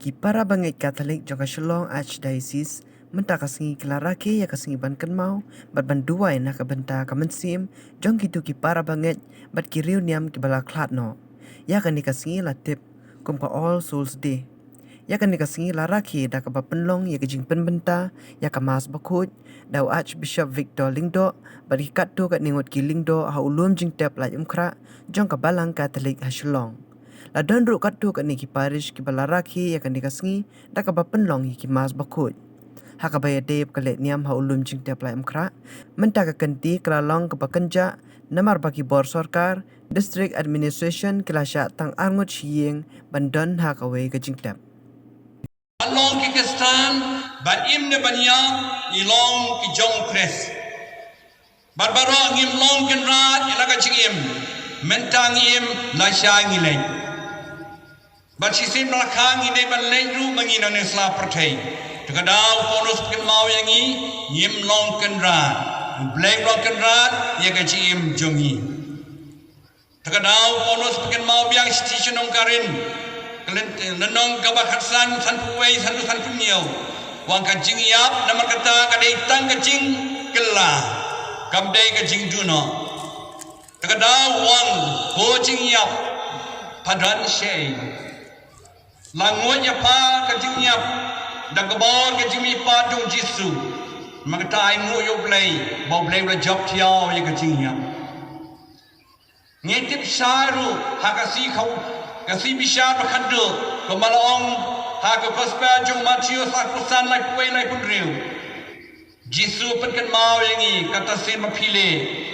ki parabangeit Katholik jangka Shillong Archdiocese menta kasingi kila Rakhe ya kasingi ban kenmau bat ban duai nak benta kamensim jong kitu ki parabangeit bat ki reuniam ki bala klat no ya kan kasingi la tip kum ka All Souls Day ya kan kasingi la Rakhe da ka ba penlong ya kejing penbenta ya ka mas bakut dau Archbishop Victor Lingdo bat ki katto kat ningot ki Lingdo ha ulum jing tep la umkra jong ka balang Katholik ha Shillong la don ru kattu kat ni ki parish ki bala Rakhe ya kan kasingi da ka ba penlong ki mas bakut hakabaya dep kalet niam ha ulum jing tep la umkra menta ka kenti klalong ka bakenja namar bagi bor sarkar district administration kelasya tang arngut shiyeng bandon ha kawe ka jing tep Along ki kestan bat imne banyang ilong ki jong kres barbaro ngim long ken rat ilaga chingim mentang im la sha ngileng bat sisim la khang ide ban leng ru mangina ne sla perthei tukadau bonus ken mau yangi ngim long ken rat bleng long ken rat ya ga chingim jongi tukadau bonus ken mau biang station ong karin lenong kabakhasan san puwei san punyau wang ka jing yap nama kata ka dei tang ka jing kela kam dei ka jing duno takada wang ho jing yap padran shei langon ya pa ka jing yap da ka bor ka jing mi pa dong jisu makata ai ngo yo play bo play la job tiao ya ka jing yap ngetip saru ha ka si khau kasi bisya bakhandu kemalong haku kospa jong matio sakusan lai puai lai punriu jisu penkan mau yangi kata sen mapile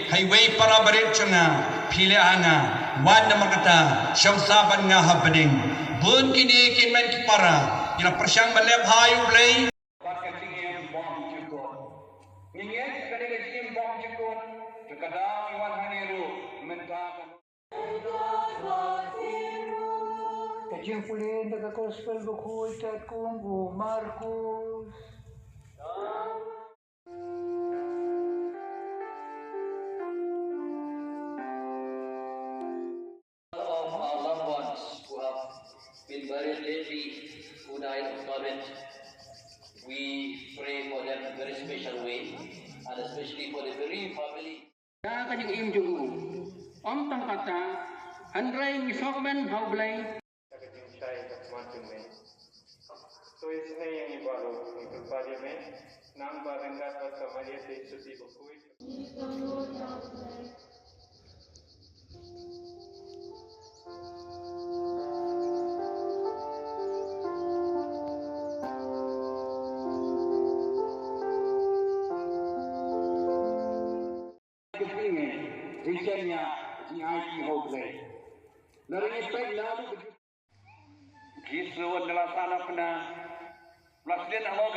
highway para baret changa pile anga wan nama kata syamsa ban nga habding bun kini kin men kipara ila persyang balep hayu blai bakal tingem bom juko ngiyet kadang tingem bom juko kadang wan haneru menta Kajing pulin daga gospel bukuy tat kumbu Marcos. Of our loved ones who have been buried lately, who died of COVID, we pray for them in a very special way, and especially for the bereaved family. Kajing im jugu, om tang kata, Andrei misokmen haublay. तो इसने यही बालों की बारे में नाम बारंगा पर समाज से सुधी को कोई Rinciannya GIP haublay. Dari respect lalu Gisu adalah sana pernah Belas dia nak mau